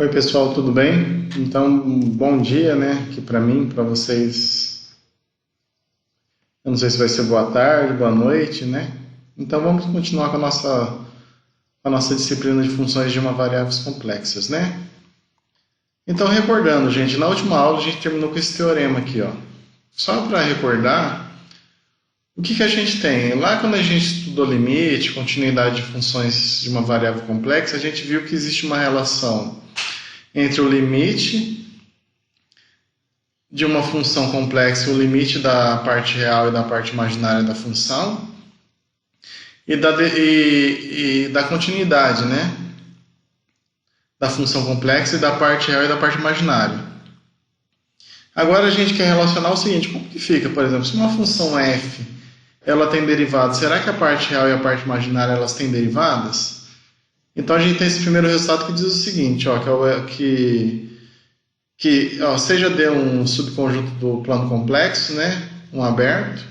Oi pessoal, tudo bem? Então, bom dia, né? Aqui para mim, para vocês. Eu não sei se vai ser boa tarde, boa noite, né? Então vamos continuar com a nossa disciplina de funções de uma variáveis complexas, né? Então, recordando, gente, na última aula a gente terminou com esse teorema aqui, ó. Só para recordar, o que que a gente tem? Lá quando a gente estudou limite, continuidade de funções de uma variável complexa, a gente viu que existe uma relação entre o limite de uma função complexa, o limite da parte real e da parte imaginária da função, e da continuidade, né? Da função complexa e da parte real e da parte imaginária. Agora a gente quer relacionar o seguinte, como que fica, por exemplo, se uma função f ela tem derivadas, será que a parte real e a parte imaginária elas têm derivadas? Então a gente tem esse primeiro resultado que diz o seguinte, ó, que seja D um subconjunto do plano complexo, né, um aberto,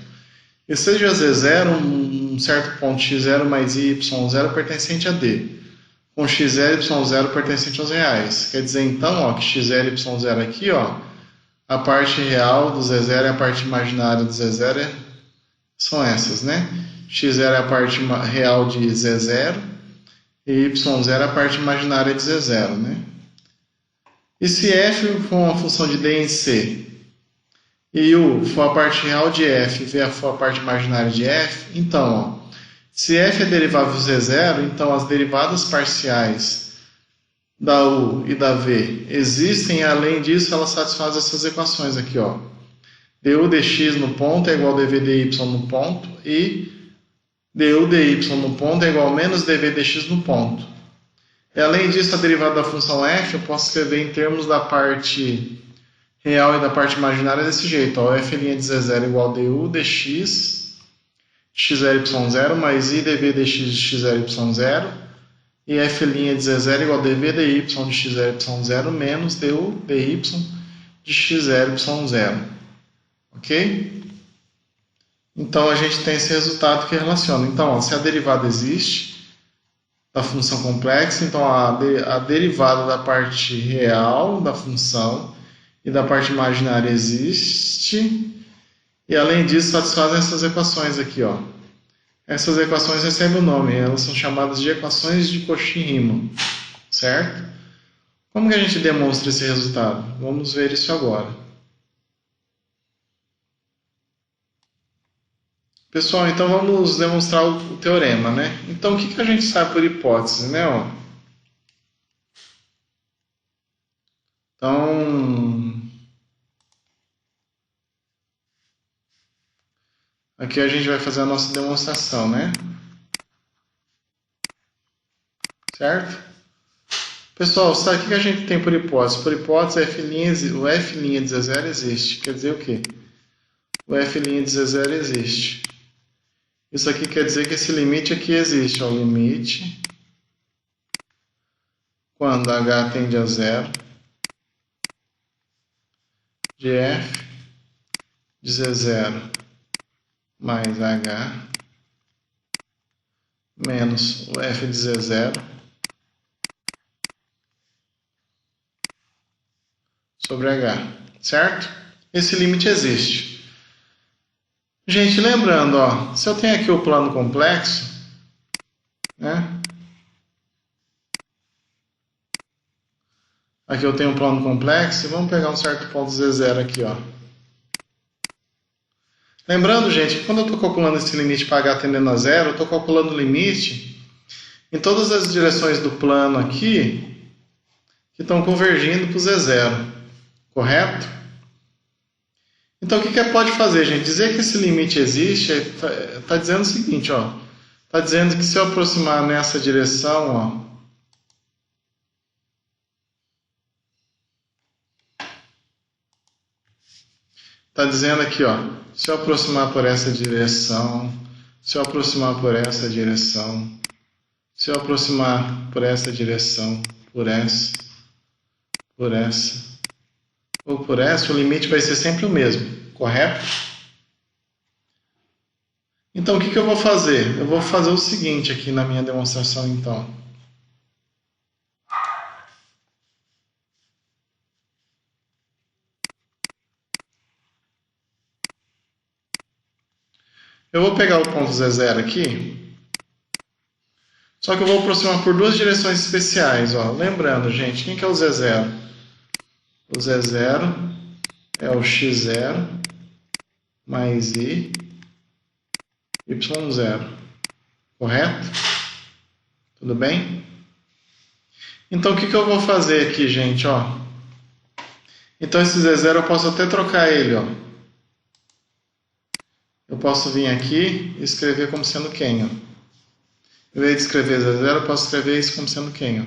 e seja Z0 um certo ponto x0 mais y0 pertencente a D, com x0 e y0 pertencente aos reais. Quer dizer, então, ó, que x0 e y0 aqui, ó, a parte real do Z0 e a parte imaginária do Z0 são essas, né? x0 é a parte real de Z0 e y0 é a parte imaginária de Z0, né? E se f for uma função de D em C e U for a parte real de f e V for a parte imaginária de f, então, ó, se f é derivável de Z0, então as derivadas parciais da U e da V existem, e além disso elas satisfazem essas equações aqui, ó. du dx no ponto é igual a dv dy no ponto e du dy no ponto é igual a menos dv dx no ponto. E além disso, a derivada da função f eu posso escrever em termos da parte real e da parte imaginária desse jeito. Ó, f' de z0 igual a du dx x0 y0 mais i dv dx de x0 y0 e f' de z0 igual a dv dy de x0 y0 menos du dy de x0 y0. Ok? Então a gente tem esse resultado que relaciona. Então, ó, se a derivada existe da função complexa, então a derivada da parte real da função e da parte imaginária existe, e além disso satisfazem essas equações aqui, ó. Essas equações recebem o nome, elas são chamadas de equações de Cauchy-Riemann, certo? Como que a gente demonstra esse resultado? Vamos ver isso agora. Pessoal, então vamos demonstrar o teorema, né? Então, o que a gente sabe por hipótese, né? Ó? Então, aqui a gente vai fazer a nossa demonstração, né? Certo? Pessoal, sabe o que a gente tem por hipótese? Por hipótese, o f' de Z0 existe. Quer dizer o quê? O f' de Z0 existe. Isso aqui quer dizer que esse limite aqui existe. Ó, o limite quando h tende a zero de f de Z0 mais h menos o f de Z0 sobre h, certo? Esse limite existe. Gente, lembrando, ó, se eu tenho aqui o plano complexo, né? Aqui eu tenho um plano complexo e vamos pegar um certo ponto Z0 aqui, ó. Lembrando, gente, que quando eu estou calculando esse limite para h tendendo a zero, eu estou calculando o limite em todas as direções do plano aqui que estão convergindo para o Z0, correto? Então, o que pode fazer, gente? Dizer que esse limite existe está dizendo o seguinte, ó. Está dizendo que se eu aproximar nessa direção, ó, está dizendo aqui, ó, se eu aproximar por essa direção, se eu aproximar por essa direção, se eu aproximar por essa direção, por essa, ou por essa, o limite vai ser sempre o mesmo, correto? Então, o que eu vou fazer? Eu vou fazer o seguinte aqui na minha demonstração, então. Eu vou pegar o ponto Z0 aqui, só que eu vou aproximar por duas direções especiais. Ó. Lembrando, gente, quem que é o Z0? O Z0 é o x0 mais y, y0. Correto? Tudo bem? Então, o que eu vou fazer aqui, gente? Ó. Então, esse Z0 eu posso até trocar ele. Ó. Eu posso vir aqui e escrever como sendo quem? Ó. Em vez de escrever Z0, eu posso escrever isso como sendo quem? Ó.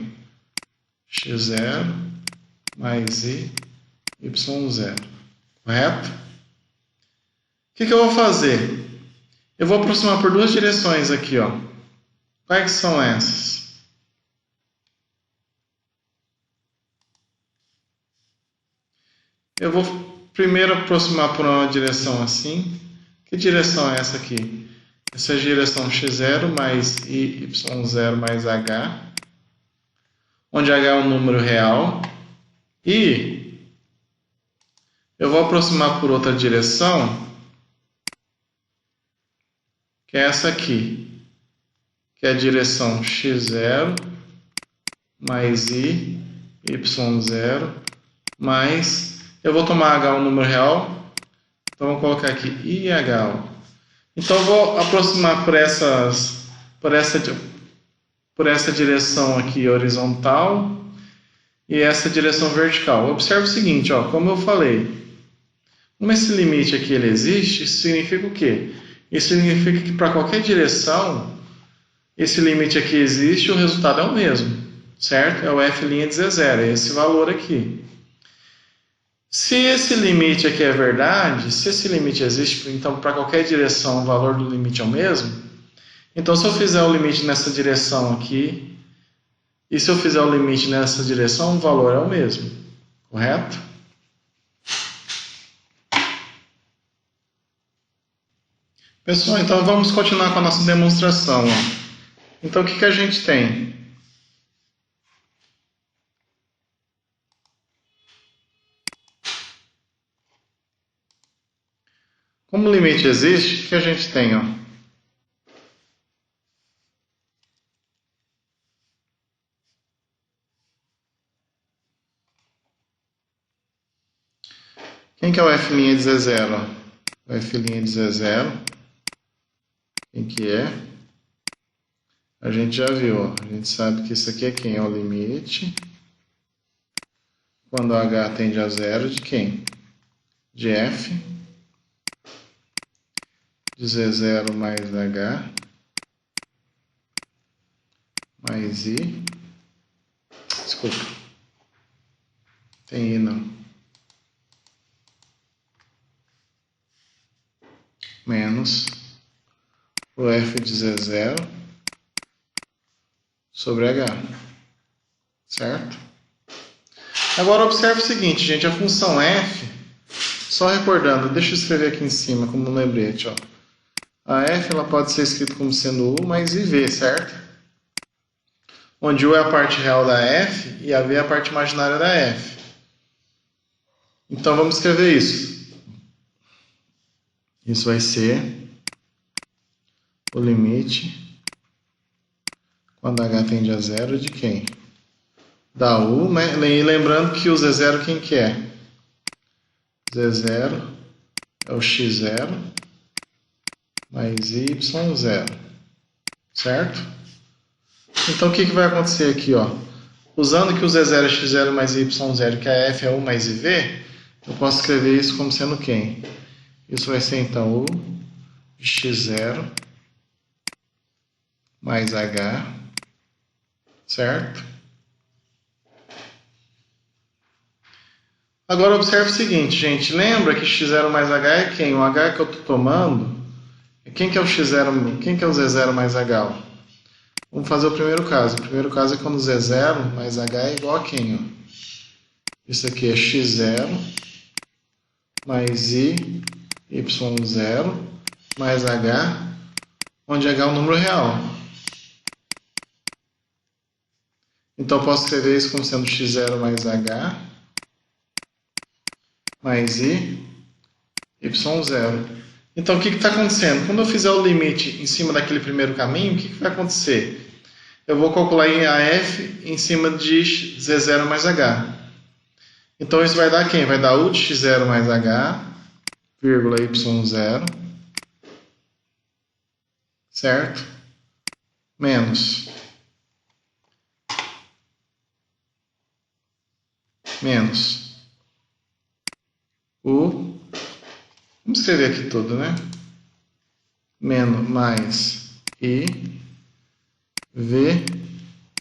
x0 mais y, y0. Correto? O que eu vou fazer? Eu vou aproximar por duas direções aqui. Ó. Quais são essas? Eu vou primeiro aproximar por uma direção assim. Que direção é essa aqui? Essa é a direção x0 mais y0 mais h, onde h é um número real. E eu vou aproximar por outra direção, que é essa aqui, que é a direção x0 mais y0 mais... Eu vou tomar h um número real, então vou colocar aqui IH. Então eu vou aproximar por essa direção aqui horizontal e essa direção vertical. Observe o seguinte, ó, como eu falei, como esse limite aqui ele existe, isso significa o quê? Isso significa que para qualquer direção, esse limite aqui existe e o resultado é o mesmo, certo? É o f' de Z0, é esse valor aqui. Se esse limite aqui é verdade, se esse limite existe, então para qualquer direção o valor do limite é o mesmo. Então se eu fizer o limite nessa direção aqui, e se eu fizer o limite nessa direção, o valor é o mesmo. Correto? Pessoal, então vamos continuar com a nossa demonstração. Ó. Então o que a gente tem? Como o limite existe, o que a gente tem? Ó? Quem que é o f' de Z0? O f' de Z0, quem que é? A gente já viu, ó. A gente sabe que isso aqui é quem? É o limite. Quando h tende a zero, de quem? De f de Z0 mais h mais i. Desculpa. Tem i não. Menos o f de Z0 sobre h. Certo? Agora observe o seguinte, gente. A função f, só recordando, deixa eu escrever aqui em cima como um lembrete, ó. A f ela pode ser escrita como sendo u mais iv, certo? Onde u é a parte real da f e a v é a parte imaginária da f. Então vamos escrever isso. Isso vai ser o limite quando h tende a zero de quem? Da u, né? E lembrando que o Z0 quem que é? Z0 é o x0 mais y0, certo? Então o que vai acontecer aqui, ó? Usando que o Z0 é x0 mais y0, que a f é u mais iv, eu posso escrever isso como sendo quem? Isso vai ser então u de x0 mais h, certo? Agora observe o seguinte, gente. Lembra que x0 mais h é quem? O h que eu estou tomando. Quem que é o x0? Quem que é o z0 mais h? Vamos fazer o primeiro caso. O primeiro caso é quando z0 mais h é igual a quem? Ó? Isso aqui é x0 mais y, y0 mais h, onde h é um número real. Então eu posso escrever isso como sendo x0 mais h mais y, y0. Então, o que está acontecendo? Quando eu fizer o limite em cima daquele primeiro caminho, o que vai acontecer? Eu vou calcular a f em cima de z0 mais h. Então, isso vai dar quem? Vai dar u de x0 mais h, vírgula y0, certo? Menos u, vamos escrever aqui tudo, né? Menos mais i, v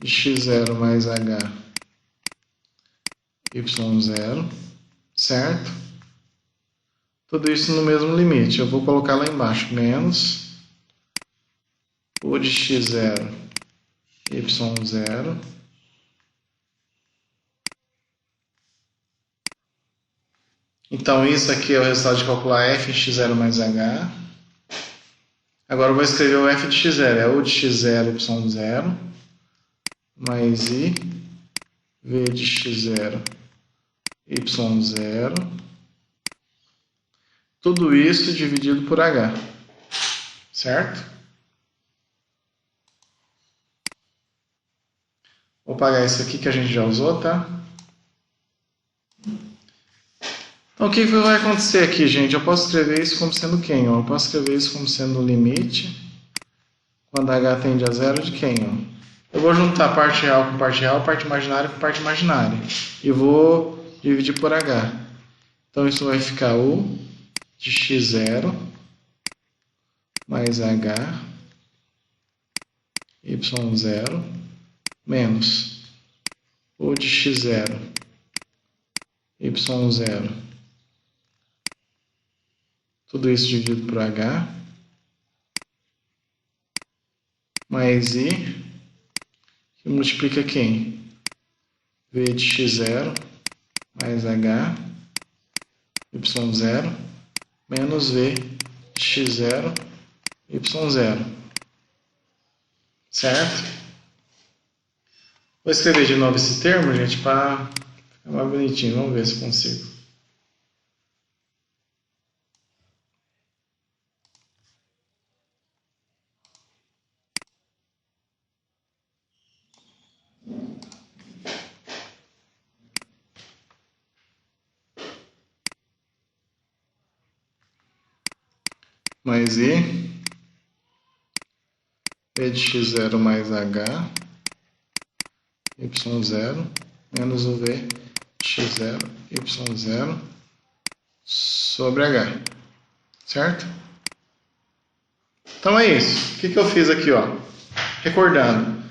de x0 mais h, y0, certo? Tudo isso no mesmo limite. Eu vou colocar lá embaixo, menos u de x0, y0, então isso aqui é o resultado de calcular f em x0 mais h. Agora eu vou escrever o f de x0, é u de x0, y0, mais i, v de x0, y0, tudo isso dividido por h, certo? Vou apagar isso aqui que a gente já usou, tá? Então, o que vai acontecer aqui, gente? Eu posso escrever isso como sendo quem? Ó? Eu posso escrever isso como sendo o limite, quando h tende a zero, de quem? Ó? Eu vou juntar parte real com parte real, parte imaginária com parte imaginária. E vou dividir por h. Então, isso vai ficar u de x0 mais h, y0, menos u de x0, y0, tudo isso dividido por h, mais i, que multiplica quem? V de x0 mais h, y0, menos v de x0, y0. Certo? Vou escrever de novo esse termo, gente, para ficar mais bonitinho. Vamos ver se consigo. Mais i, v de x0 mais h, y0, menos o v de x0, y0, sobre h. Certo? Então é isso. O que eu fiz aqui, ó? Recordando. O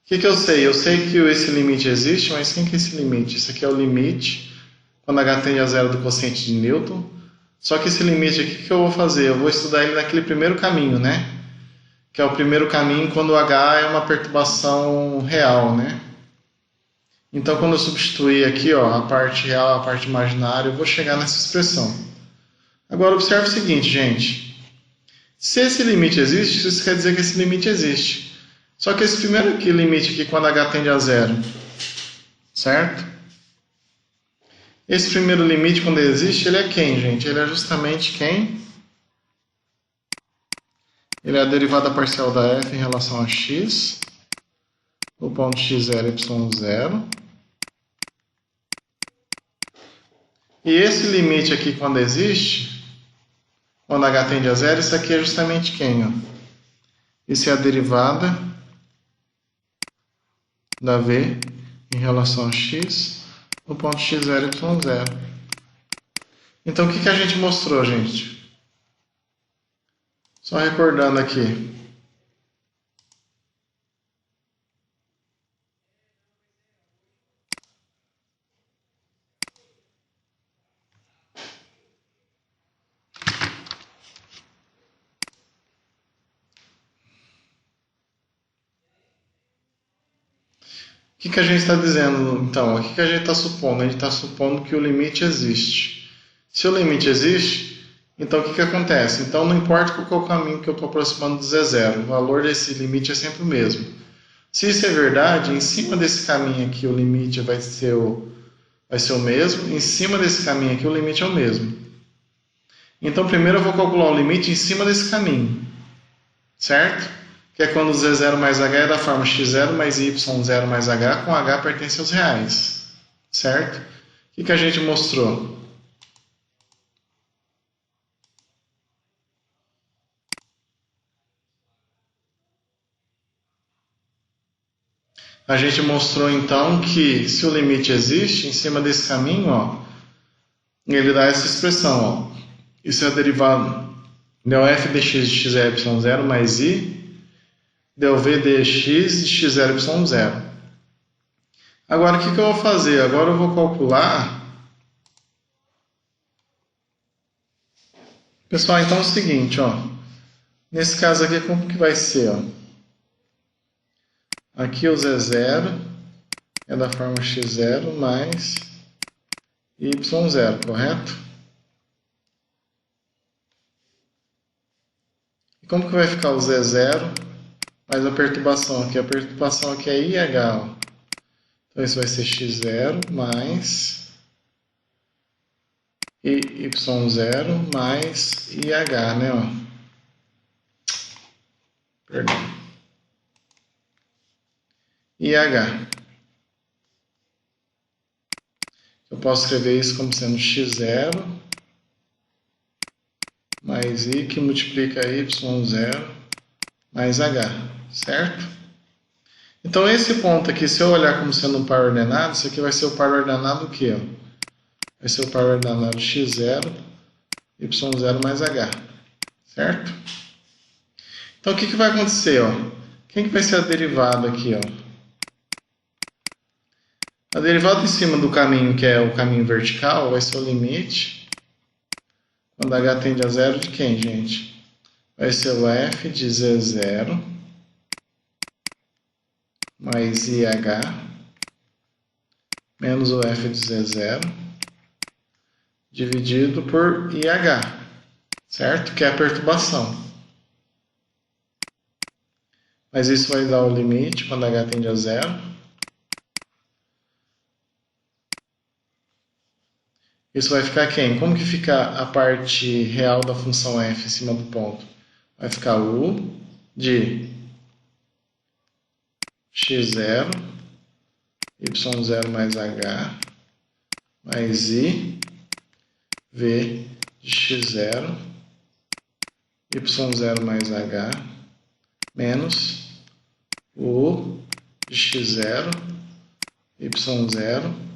que eu sei? Eu sei que esse limite existe, mas quem que é esse limite? Esse aqui é o limite quando h tende a zero do quociente de Newton. Só que esse limite aqui, o que eu vou fazer? Eu vou estudar ele naquele primeiro caminho, né? Que é o primeiro caminho quando o h é uma perturbação real, né? Então, quando eu substituir aqui, ó, a parte real, a parte imaginária, eu vou chegar nessa expressão. Agora, observe o seguinte, gente. Se esse limite existe, isso quer dizer que esse limite existe. Só que esse primeiro aqui, limite aqui, quando h tende a zero, certo? Esse primeiro limite, quando ele existe, ele é quem, gente? Ele é justamente quem? Ele é a derivada parcial da f em relação a x, o ponto x0, y0. E esse limite aqui, quando existe, quando h tende a zero, isso aqui é justamente quem? Ó? Isso é a derivada da v em relação a x, no ponto x0, y0. Então, o que a gente mostrou, gente? Só recordando aqui. O que a gente está dizendo, então? O que a gente está supondo? A gente está supondo que o limite existe. Se o limite existe, então o que acontece? Então não importa qual é o caminho que eu estou aproximando do z0, o valor desse limite é sempre o mesmo. Se isso é verdade, em cima desse caminho aqui o limite vai ser o mesmo, em cima desse caminho aqui o limite é o mesmo. Então primeiro eu vou calcular o limite em cima desse caminho, certo? Que é quando z0 mais h é da forma x0 mais y0 mais h, com h pertence aos reais, certo? O que a gente mostrou? A gente mostrou então que se o limite existe, em cima desse caminho, ó, ele dá essa expressão, ó. Isso é a derivada del f dx de xy0 mais i del v dx de x0, y0. Agora, o que eu vou fazer? Agora eu vou calcular... Pessoal, então é o seguinte, ó. Nesse caso aqui, como que vai ser, ó? Aqui o z0 é da forma x0 mais y0, correto? E como que vai ficar o z0 mais a perturbação aqui? A perturbação aqui é IH, ó. Então isso vai ser x0 mais y0 mais IH, né? Ó. Perdão. IH. Eu posso escrever isso como sendo x0 mais i que multiplica y0 mais h, certo? Então esse ponto aqui, se eu olhar como sendo um par ordenado, isso aqui vai ser o par ordenado o quê? Vai ser o par ordenado x0, y0 mais h, certo? Então o que vai acontecer? Ó? Quem que vai ser a derivada aqui? Ó? A derivada em cima do caminho, que é o caminho vertical, vai ser o limite, quando h tende a zero, de quem, gente? Vai ser o f de z0 mais IH menos o f de z0 dividido por IH, certo? Que é a perturbação. Mas isso vai dar o limite quando h tende a zero. Isso vai ficar quem? Como que fica a parte real da função f em cima do ponto? Vai ficar u de x0, y0 mais h, mais i, v de x0, y0 mais h, menos u de x0, y0,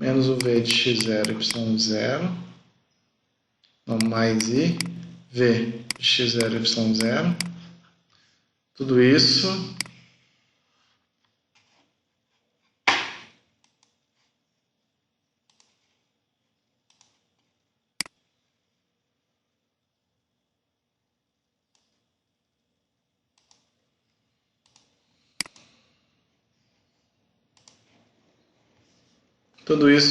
menos o v de x0, y0, não, mais i, v de x0, y0, tudo isso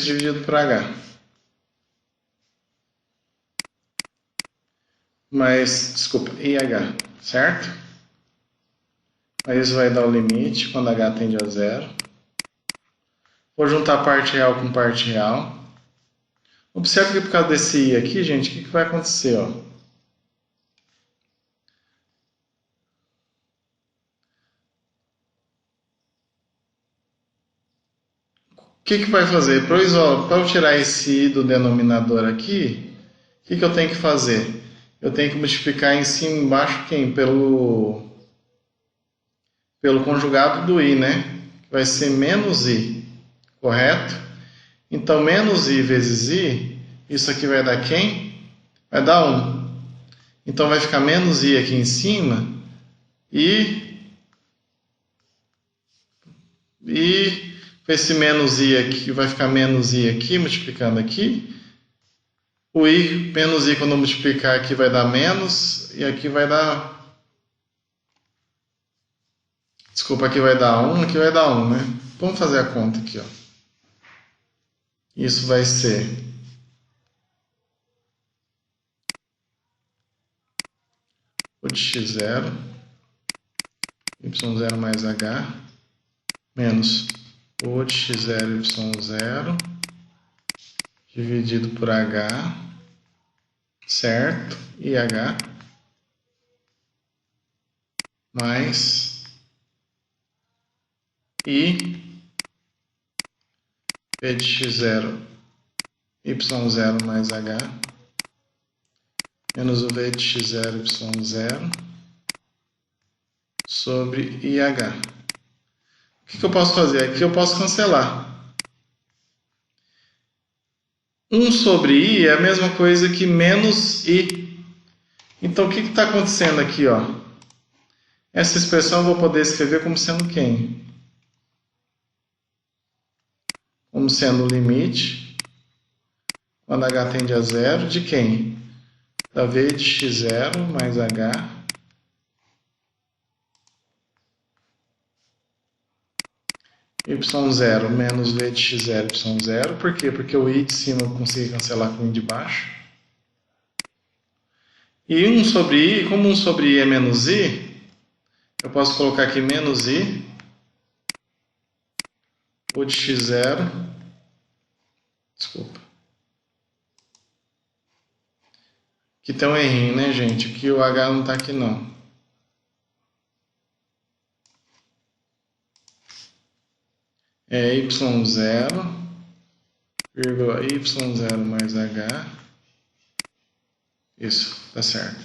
dividido por h. Mas, desculpa, IH, certo? Aí isso vai dar o limite quando h tende a zero. Vou juntar parte real com parte real. Observe que por causa desse i aqui, gente, o que vai acontecer? Ó? O que vai fazer? Para eu tirar esse i do denominador aqui, o que eu tenho que fazer? Eu tenho que multiplicar em cima e embaixo quem? Pelo conjugado do i, né? Vai ser menos i, correto? Então, menos i vezes i, isso aqui vai dar quem? Vai dar 1. Então, vai ficar menos i aqui em cima e esse menos i aqui, vai ficar menos i aqui, multiplicando aqui. O i, menos i, quando eu multiplicar aqui, vai dar menos, e aqui vai dar... Desculpa, aqui vai dar 1, aqui vai dar 1, né? Vamos fazer a conta aqui, ó. Isso vai ser o de x0, y0 mais h, menos o de x0, y0, dividido por h, certo? IH mais I V de x0 y0 mais h menos o v de x0 y0 sobre IH. O que eu posso fazer? Aqui eu posso cancelar. 1 sobre I é a mesma coisa que menos I. Então, o que está acontecendo aqui? Ó? Essa expressão eu vou poder escrever como sendo quem? Como sendo o limite, quando h tende a zero, de quem? Da v de x0 mais h y0 menos v de x0 y0. Por quê? Porque o i de cima eu consegui cancelar com o i de baixo. E 1 sobre i, como 1 sobre i é menos i, eu posso colocar aqui menos i, o de x0, desculpa. Aqui tem um errinho, né, gente? Aqui o h não está aqui, não. É y0, vírgula y0 mais h. Isso, tá certo.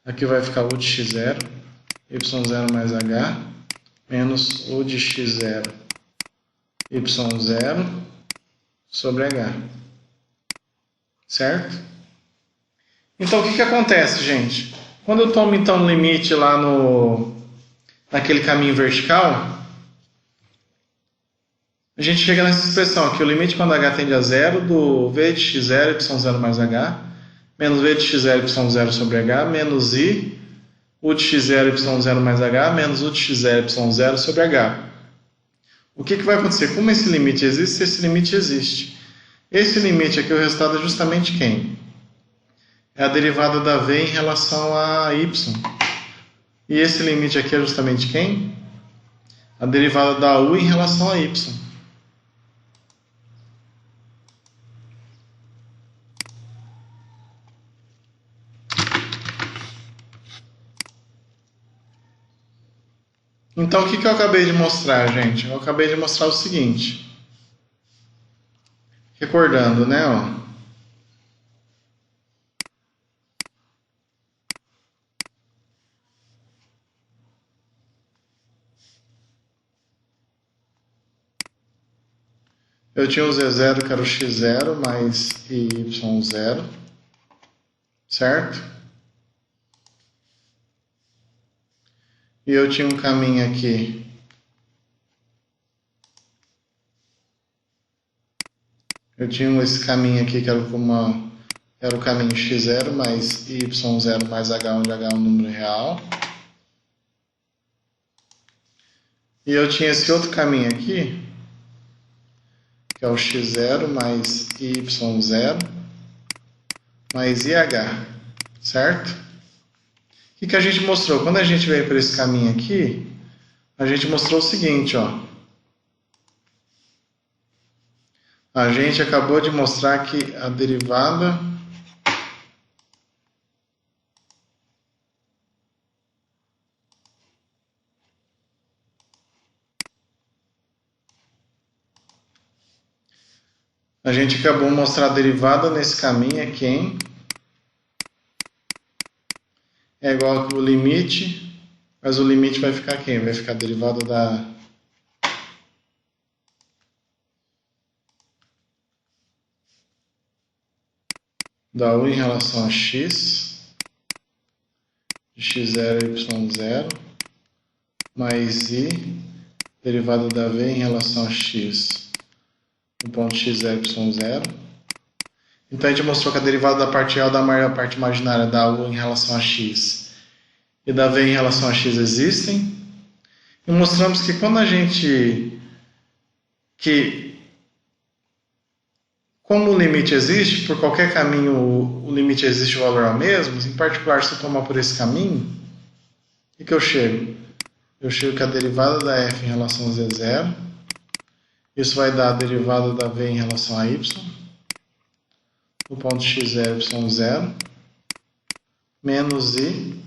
Aqui vai ficar u de x0, y0 mais h, menos u de x0, y0 sobre h. Certo? Então, o que acontece, gente? Quando eu tomo, então, o limite lá naquele caminho vertical, a gente chega nessa expressão aqui, o limite quando h tende a zero do v de x0, y0 mais h, menos v de x0, y0 sobre h, menos i, u de x0, y0 mais h, menos u de x0, y0 sobre h. O que vai acontecer? Como esse limite existe, esse limite existe. Esse limite aqui, o resultado é justamente quem? É a derivada da v em relação a y. E esse limite aqui é justamente quem? A derivada da u em relação a y. Então, o que eu acabei de mostrar, gente? Eu acabei de mostrar o seguinte. Recordando, né? Ó. Eu tinha o Z0, que era o x0, mais y0. Certo? E eu tinha um caminho aqui esse caminho aqui que era o caminho x0 mais y0 mais h, onde h é um número real. E eu tinha esse outro caminho aqui, que é o x0 mais y0 mais ih, certo? O que a gente mostrou? Quando a gente veio para esse caminho aqui, a gente mostrou o seguinte, ó. A gente acabou de mostrar que a derivada nesse caminho é quem? É igual ao limite, mas o limite vai ficar quem? Vai ficar a derivada da u em relação a x, de x0 e y0, mais i, derivada da v em relação a x, no ponto x0 e y0. Então, a gente mostrou que a derivada da parte real da parte imaginária da u em relação a x e da v em relação a x existem. E mostramos que quando a gente... como o limite existe, por qualquer caminho o limite existe, o valor é o mesmo. Em particular, se eu tomar por esse caminho, o que eu chego? Eu chego com a derivada da f em relação a z0. Isso vai dar a derivada da v em relação a y, no ponto x0, y0, menos I,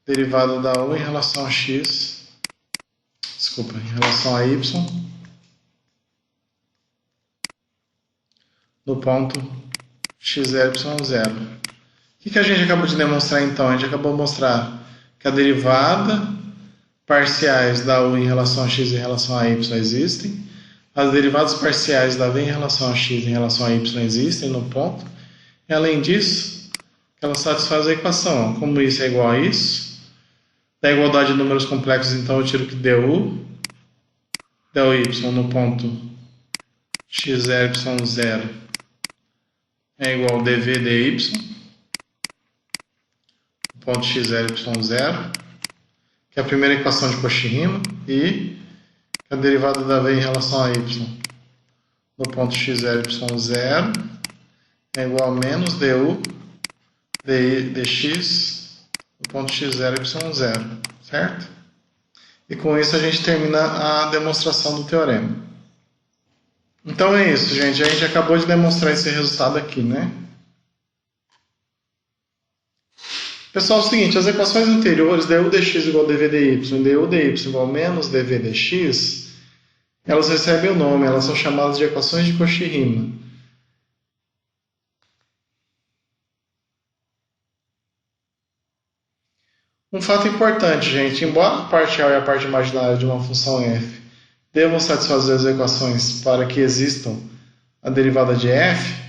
derivada da U em relação a x, em relação a y, no ponto x0, y0. O que a gente acabou de demonstrar então? A gente acabou de mostrar que a derivada parciais da U em relação a x em relação a y existem, as derivadas parciais da V em relação a x em relação a y existem no ponto, e além disso, ela satisfaz a equação. Como isso é igual a isso, da igualdade de números complexos, então eu tiro que du, del y no ponto x0, y0 é igual a dv dy, no ponto x0, y0, que é a primeira equação de Cauchy-Riemann, e a derivada da V em relação a y no ponto x0, y0 é igual a menos du dx no ponto x0, y0, certo? E com isso a gente termina a demonstração do teorema. Então é isso, gente. A gente acabou de demonstrar esse resultado aqui, né? Pessoal, é o seguinte, as equações anteriores, du dx igual a dv dy e du dy igual a menos dv dx, elas recebem o nome, elas são chamadas de equações de Cauchy-Riemann. Um fato importante, gente, embora a parte real e a parte imaginária de uma função f devam satisfazer as equações para que existam a derivada de f,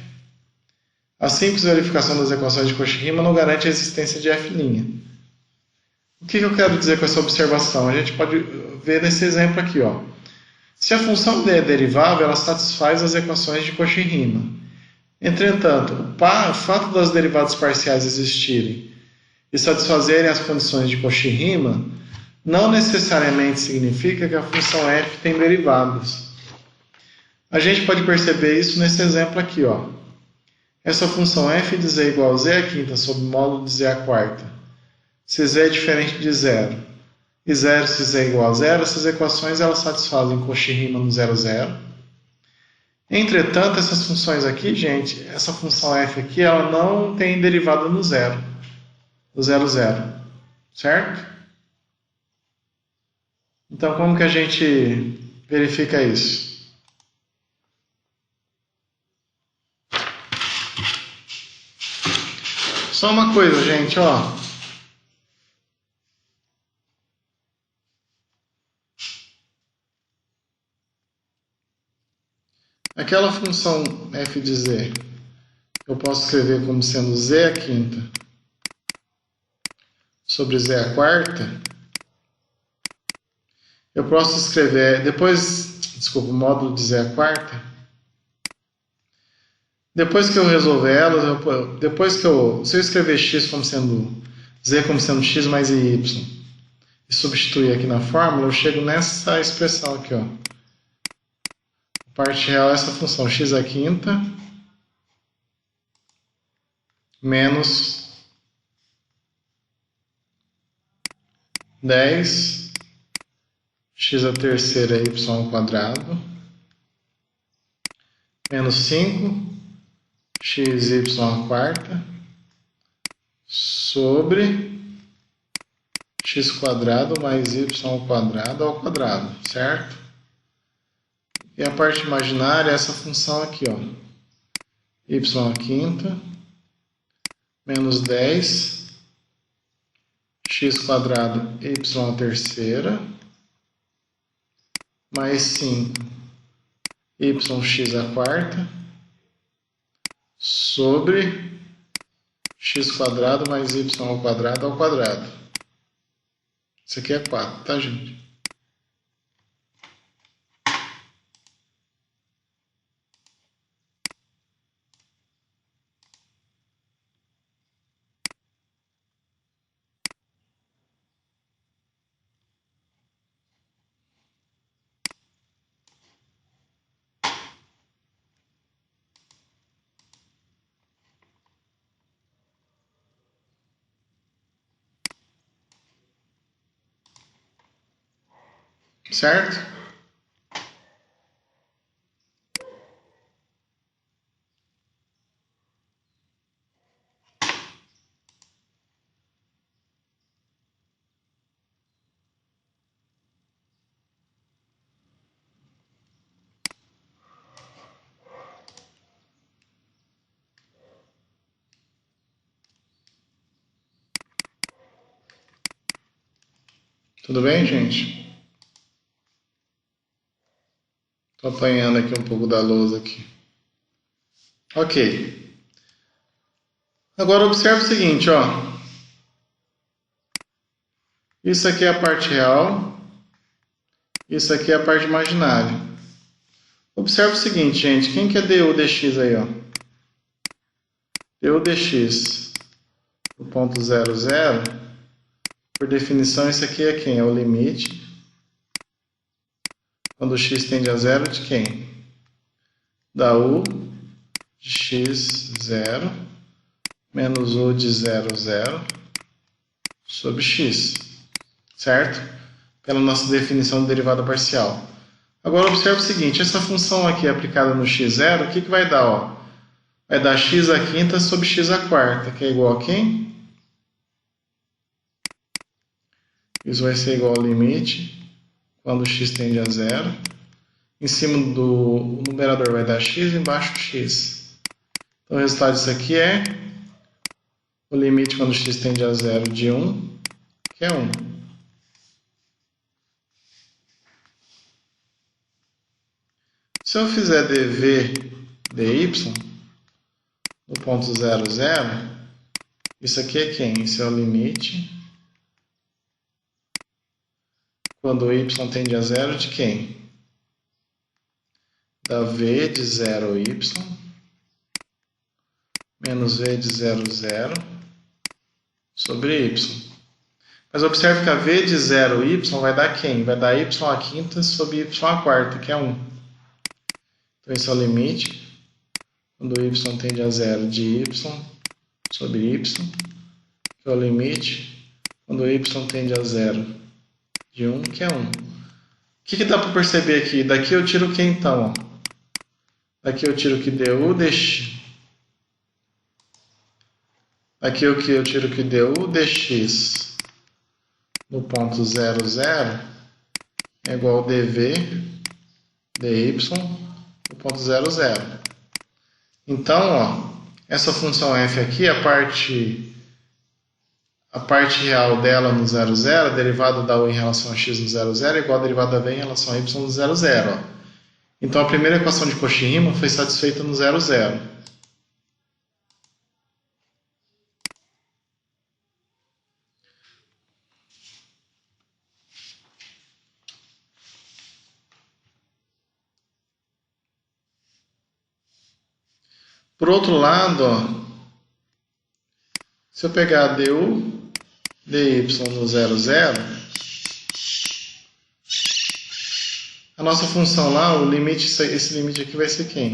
a simples verificação das equações de Cauchy-Riemann não garante a existência de f'. O que eu quero dizer com essa observação? A gente pode ver nesse exemplo aqui, ó. Se a função d é derivável, ela satisfaz as equações de Cauchy-Riemann. Entretanto, o fato das derivadas parciais existirem e satisfazerem as condições de Cauchy-Riemann não necessariamente significa que a função f tem derivadas. A gente pode perceber isso nesse exemplo aqui, ó. Essa função f de z igual a z à quinta sobre módulo de z à quarta, se z é diferente de zero, e zero se z é igual a zero, essas equações elas satisfazem Cauchy-Riemann no 0, 0. Entretanto, essas funções aqui, gente, essa função f aqui, ela não tem derivada no zero. Do 0, 0, certo? Então, como que a gente verifica isso? Só uma coisa, gente, ó. Aquela função f de z, eu posso escrever como sendo z à quinta sobre z à quarta. Eu posso escrever, o módulo de z à quarta. Depois que eu resolver elas, se eu escrever x como sendo z como sendo x mais y e substituir aqui na fórmula, eu chego nessa expressão aqui, ó. A parte real é essa função x à quinta menos 10 x à terceira y ao quadrado menos 5 x y à quarta sobre x quadrado mais y ao quadrado, certo? E a parte imaginária é essa função aqui, ó. Y à quinta menos 10 x quadrado y à terceira mais 5 yx à quarta sobre x quadrado mais y ao quadrado. Isso aqui é 4, tá, gente? Certo? Tudo bem, gente? Estou apanhando aqui um pouco da lousa aqui. Ok. Agora observe o seguinte, ó. Isso aqui é a parte real. Isso aqui é a parte imaginária. Observe o seguinte, gente. Quem que é du dx aí, ó? Du dx do ponto 0, 0. Por definição, isso aqui é quem? É o limite. Quando x tende a zero de quem? Da u de x 0 menos u de 0, 0 sobre x. Certo? Pela nossa definição de derivada parcial. Agora observe o seguinte, essa função aqui aplicada no x0, o que vai dar? Ó? Vai dar x à quinta sobre x à quarta, que é igual a quem? Isso vai ser igual ao limite, quando x tende a zero. Em cima do numerador vai dar x, embaixo x. Então o resultado disso aqui é o limite quando x tende a zero de 1, que é 1. Se eu fizer dv dy no ponto 0, 0, isso aqui é quem? Isso é o limite quando y tende a zero de quem? Da v de 0 y menos v de 0, 0 sobre y. Mas observe que a v de 0 y vai dar quem? Vai dar y à quinta sobre y à quarta, que é 1. Então esse é o limite quando y tende a zero de y sobre y, que é o limite quando y tende a zero de 1, que é 1. O que dá para perceber aqui? Daqui eu tiro o que então? Ó? Daqui eu tiro que du dx. Aqui eu tiro que du dx no ponto 0, 0 é igual a dv dy no ponto 0, 0. Então, ó, essa função f aqui, a parte real dela no 0, 0, a derivada da u em relação a x no 0, 0 é igual a derivada da v em relação a y no 0, 0. Ó. Então, a primeira equação de Cauchy-Riemann foi satisfeita no 0, 0. Por outro lado, ó, se eu pegar du dy no 0, 0, a nossa função lá, o limite, esse limite aqui vai ser quem?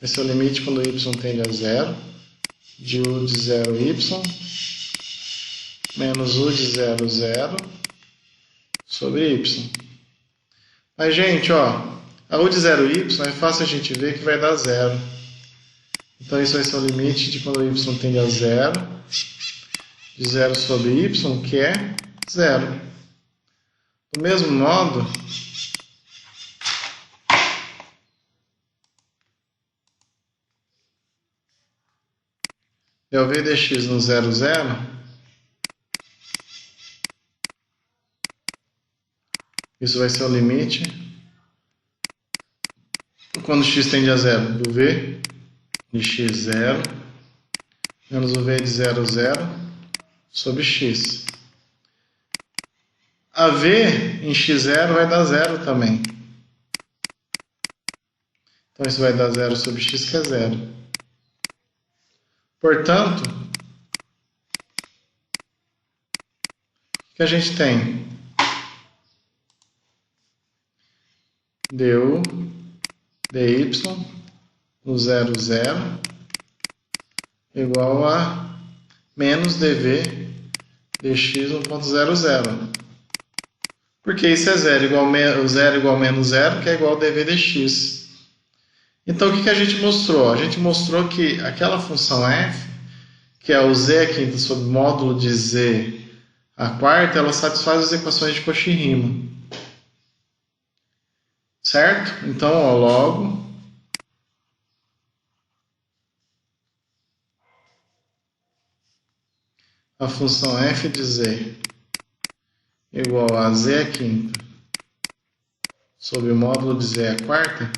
Vai ser o limite quando y tende a 0, de u de 0 y, menos u de 0, 0, sobre y. Mas, gente, ó, a u de 0y é fácil a gente ver que vai dar 0. Então, isso vai ser o limite de quando y tende a 0, de 0 sobre y, que é 0. Do mesmo modo, dv dx no 0, 0 isso vai ser o limite quando x tende a 0 do v de x 0 menos o v de 0, 0 sobre x. A v em x0 vai dar 0 também. Então isso vai dar 0 sobre x, que é 0. Portanto, o que a gente tem? Du dy no 0, 0 igual a menos dv dx no ponto 0, 0. Porque isso é 0 igual a menos 0, que é igual a dv dx. Então, o que a gente mostrou? A gente mostrou que aquela função f, que é o z quinta sobre módulo de z a quarta, ela satisfaz as equações de Cauchy-Riemann. Certo? Então, ó, logo, a função f de z igual a z à quinta sobre o módulo de z à quarta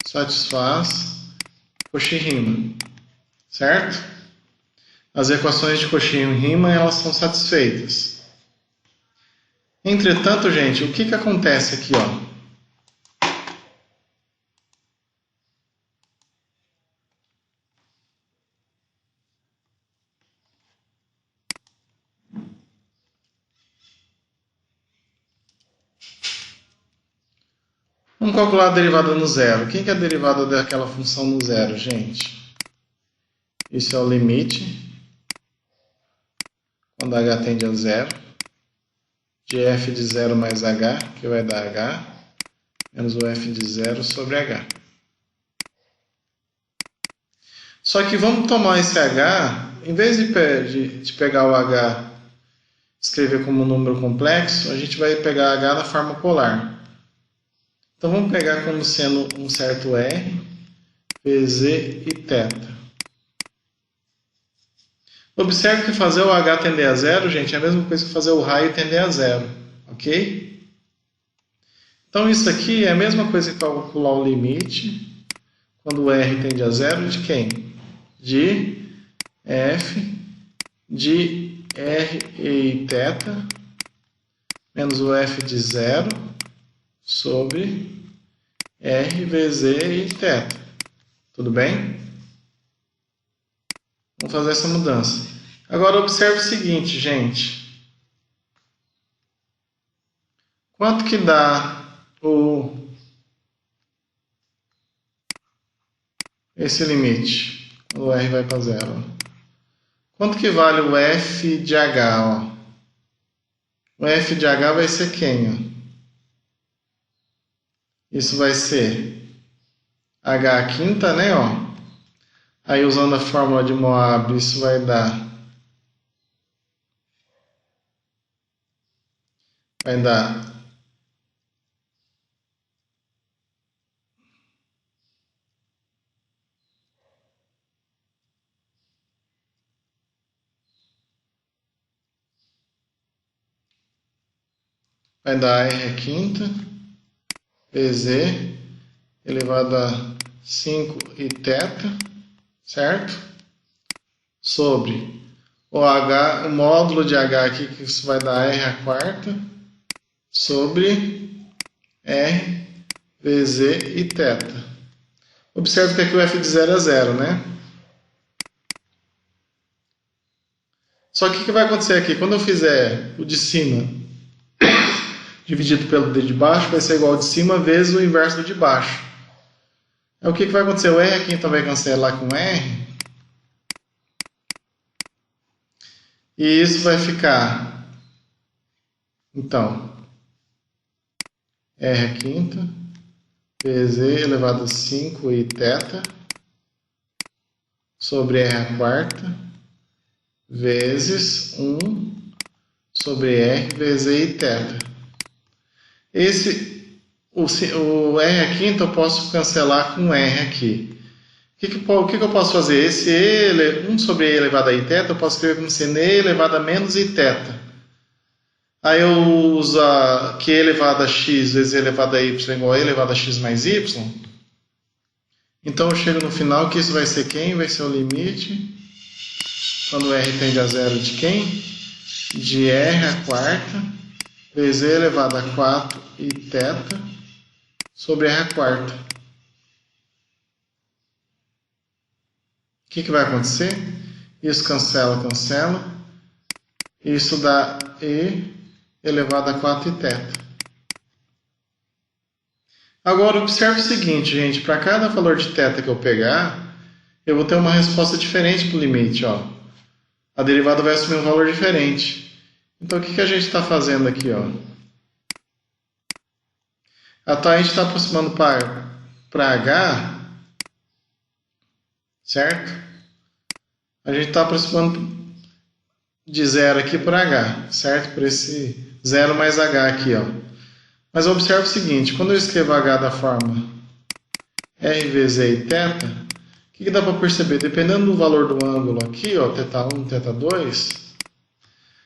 satisfaz Cauchy-Riemann, certo? As equações de Cauchy-Riemann elas são satisfeitas. Entretanto, gente, o que acontece aqui, ó? Vamos calcular a derivada no zero. O que é a derivada daquela função no zero, gente? Isso é o limite, quando h tende a zero, de f de zero mais h, que vai dar h, menos o f de zero sobre h. Só que vamos tomar esse h, em vez de pegar o h e escrever como um número complexo, a gente vai pegar h na forma polar. Então vamos pegar como sendo um certo r, pz e θ. Observe que fazer o h tender a zero, gente, é a mesma coisa que fazer o raio tender a zero, ok? Então isso aqui é a mesma coisa que calcular o limite, quando o r tende a zero, de quem? De f de r e θ, menos o f de zero, sobre r, vz e θ. Tudo bem? Vamos fazer essa mudança. Agora observe o seguinte, gente. Quanto que dá esse limite? O r vai para zero. Quanto que vale o f de h? Ó? O f de h vai ser quem? Ó? Isso vai ser h à quinta, né? Ó. Aí usando a fórmula de Moab, isso vai dar r à quinta, pz elevado a 5 e θ, certo? Sobre o módulo de h aqui, que isso vai dar r à quarta, sobre r, vz e θ. Observe que aqui o f de zero é zero, né? Só que o que vai acontecer aqui? Quando eu fizer o de cima dividido pelo d de baixo, vai ser igual ao de cima vezes o inverso do de baixo. Aí o que vai acontecer? O r aqui então vai cancelar com r. E isso vai ficar, então, r à quinta, pz elevado a 5 e θ, sobre r à quarta, vezes 1 sobre r, vz e θ. O r à quinta eu posso cancelar com r aqui. O que eu posso fazer? Esse 1 sobre e elevado a i θ, eu posso escrever como sendo e elevado a menos i θ. Aí eu uso q elevado a x vezes e elevado a y igual a e elevado a x mais y. Então eu chego no final que isso vai ser quem? Vai ser o limite, quando r tende a zero, de quem? De r à quarta, vezes e elevado a 4 i θ, sobre r à quarta. O que vai acontecer? Isso cancela, cancela. Isso dá e elevado a 4 i θ. Agora, observe o seguinte, gente. Para cada valor de θ que eu pegar, eu vou ter uma resposta diferente para o limite. Ó. A derivada vai assumir um valor diferente. Então, o que a gente está fazendo aqui? Ó? A gente está aproximando para h, certo? A gente está aproximando de zero aqui para h, certo? Por esse 0 mais h aqui, ó. Mas observe o seguinte, quando eu escrevo h da forma r vezes e θ, que dá para perceber? Dependendo do valor do ângulo aqui, ó, θ1 e θ2,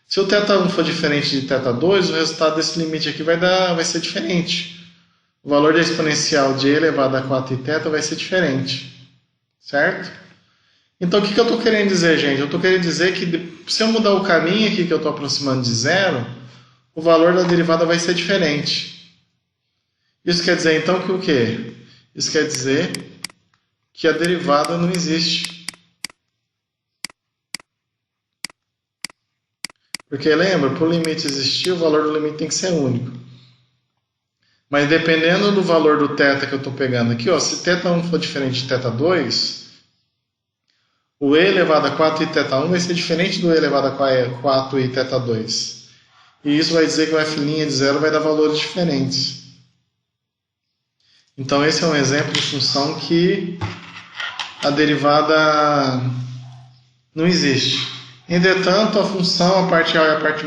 se o θ1 for diferente de θ2, o resultado desse limite aqui vai ser diferente. O valor da exponencial de e elevado a 4iθ vai ser diferente, certo? Então, o que eu estou querendo dizer, gente? Eu estou querendo dizer que se eu mudar o caminho aqui que eu estou aproximando de zero, o valor da derivada vai ser diferente. Isso quer dizer, então, que o quê? Isso quer dizer que a derivada não existe. Porque, lembra, para o limite existir, o valor do limite tem que ser único. Mas dependendo do valor do θ que eu estou pegando aqui, ó, se θ1 for diferente de θ2, o e elevado a 4iθ1 vai ser diferente do e elevado a 4iθ2. E isso vai dizer que o f' de zero vai dar valores diferentes. Então, esse é um exemplo de função que a derivada não existe. Entretanto, a função, a parte real e a parte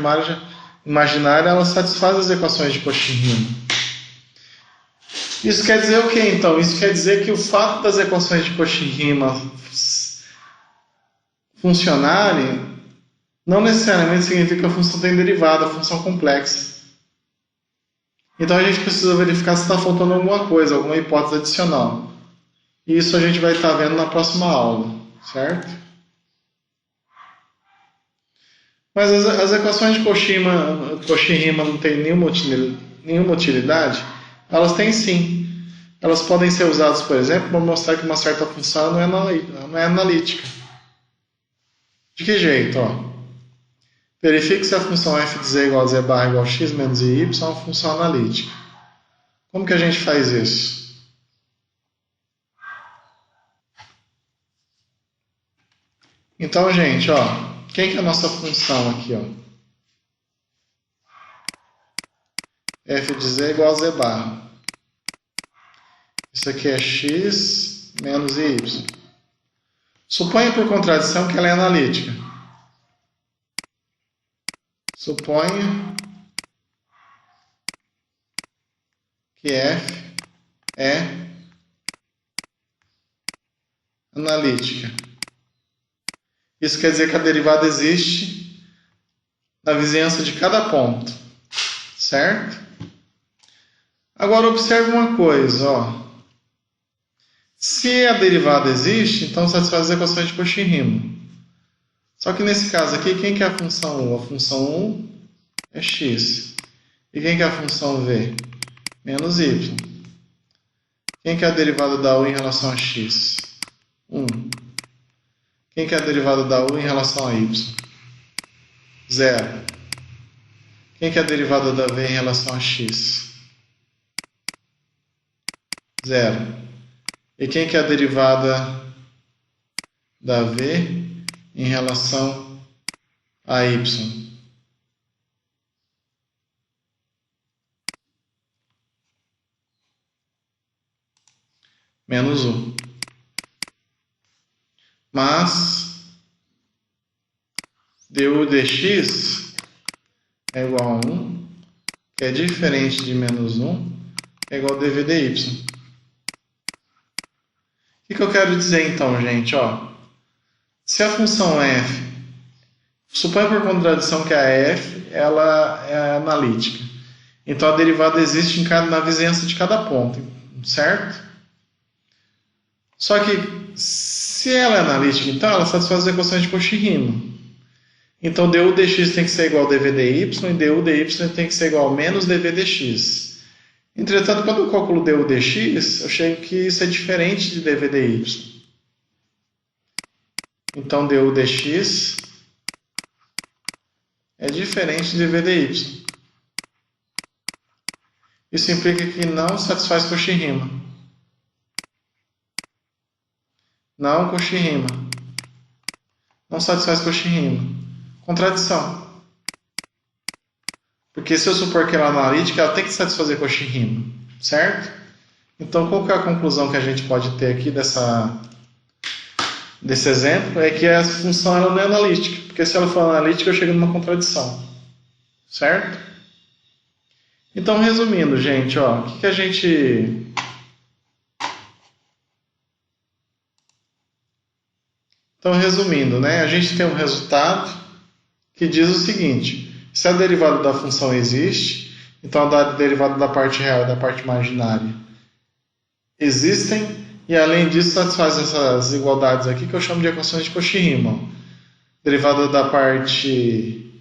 imaginária, ela satisfaz as equações de Cauchy-Riemann. Isso quer dizer o que, então? Isso quer dizer que o fato das equações de Cauchy-Riemann funcionarem não necessariamente significa que a função tem derivada, a função complexa. Então a gente precisa verificar se está faltando alguma coisa, alguma hipótese adicional. E isso a gente vai estar vendo na próxima aula, certo? Mas as equações de Cauchy-Riemann não têm nenhuma utilidade? Elas têm sim. Elas podem ser usadas, por exemplo, para mostrar que uma certa função não é analítica. De que jeito? Ó? Verifique se a função f de z igual a z barra igual a x menos y é uma função analítica. Como que a gente faz isso? Então, gente, ó, quem que é a nossa função aqui? Ó? F de z igual a z barra. Isso aqui é x menos y. Suponha por contradição que ela é analítica. Suponha que f é analítica. Isso quer dizer que a derivada existe na vizinhança de cada ponto, certo? Agora observe uma coisa, ó. Se a derivada existe, então satisfaz as equações de Cauchy-Riemann. Só que nesse caso aqui, quem que é a função u? A função u é x. E quem que é a função v? Menos y. Quem que é a derivada da u em relação a x? 1. Quem que é a derivada da u em relação a y? 0. Quem que é a derivada da v em relação a x? 0. E quem que é a derivada da v em relação a y? Menos 1. Mas du dx é igual a 1, que é diferente de menos 1, é igual a dv dy. O que eu quero dizer então, gente? Ó, se a função f, suponha por contradição que a f ela é analítica. Então a derivada existe na vizinhança de cada ponto, certo? Só que se ela é analítica, então ela satisfaz as equações de Cauchy-Riemann. Então du dx tem que ser igual a dv dy e du dy tem que ser igual a menos dv dx. Entretanto, quando eu calculo du dx, eu chego que isso é diferente de dv dy. Então du dx é diferente de dv dy. Isso implica que não satisfaz Cauchy-Riemann. Não Cauchy-Riemann. Não satisfaz Cauchy-Riemann. Contradição. Porque se eu supor que ela é analítica, ela tem que satisfazer Cauchy-Riemann, certo? Então, qual que é a conclusão que a gente pode ter aqui desse exemplo? É que a função ela não é analítica. Porque se ela for analítica, eu chego numa contradição. Certo? Então, resumindo, gente, ó, o que a gente Então, resumindo, né, a gente tem um resultado que diz o seguinte: se a derivada da função existe, então a derivada da parte real e da parte imaginária existem, e além disso satisfaz essas igualdades aqui que eu chamo de equações de Cauchy-Riemann. Derivada da parte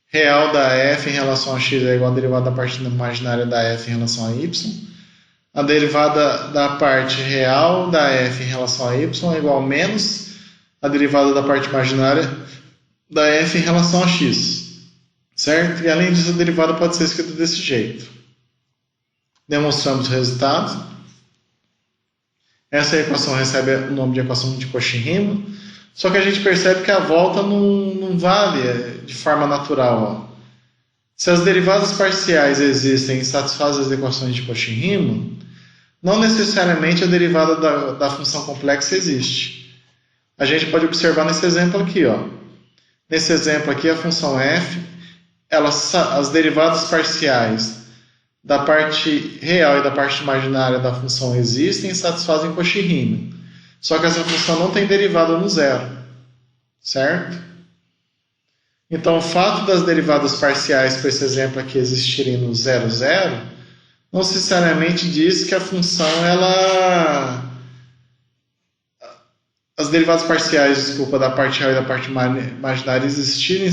real da f em relação a x é igual à derivada da parte imaginária da f em relação a y. A derivada da parte real da f em relação a y é igual a menos a derivada da parte imaginária da f em relação a x. Certo? E além disso, a derivada pode ser escrita desse jeito. Demonstramos o resultado. Essa equação recebe o nome de equação de Cauchy-Riemann. Só que a gente percebe que a volta não vale de forma natural. Ó. Se as derivadas parciais existem e satisfazem as equações de Cauchy-Riemann, não necessariamente a derivada da função complexa existe. A gente pode observar nesse exemplo aqui. Ó. Nesse exemplo aqui, a função f, as derivadas parciais da parte real e da parte imaginária da função existem e satisfazem Cauchy-Riemann. Só que essa função não tem derivada no zero. Certo? Então, o fato das derivadas parciais, para esse exemplo aqui, existirem no 0, 0, não necessariamente diz que a função, as derivadas parciais, da parte real e da parte imaginária existirem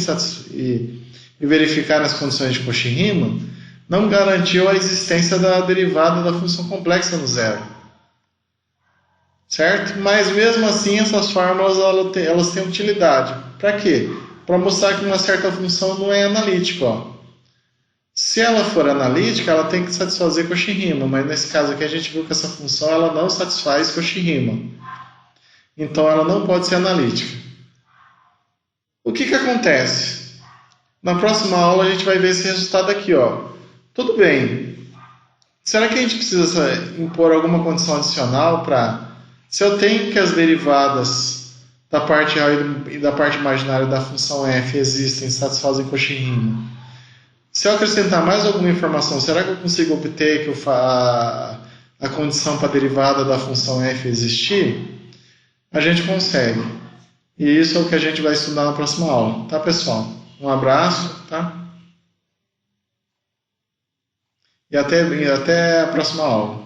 e verificarem as condições de Cauchy-Riemann, não garantiu a existência da derivada da função complexa no zero. Certo? Mas mesmo assim, essas fórmulas elas têm utilidade. Para quê? Para mostrar que uma certa função não é analítica. Ó. Se ela for analítica, ela tem que satisfazer Cauchy-Riemann, mas nesse caso aqui a gente viu que essa função ela não satisfaz Cauchy-Riemann. Então ela não pode ser analítica. O que acontece? Na próxima aula a gente vai ver esse resultado aqui. Ó. Tudo bem. Será que a gente precisa impor alguma condição adicional para... Se eu tenho que as derivadas da parte real e da parte imaginária da função f existem e satisfazem Cauchy-Riemann, se eu acrescentar mais alguma informação, será que eu consigo obter que a condição para a derivada da função f existir? A gente consegue. E isso é o que a gente vai estudar na próxima aula. Tá, pessoal? Um abraço, tá? E até a próxima aula.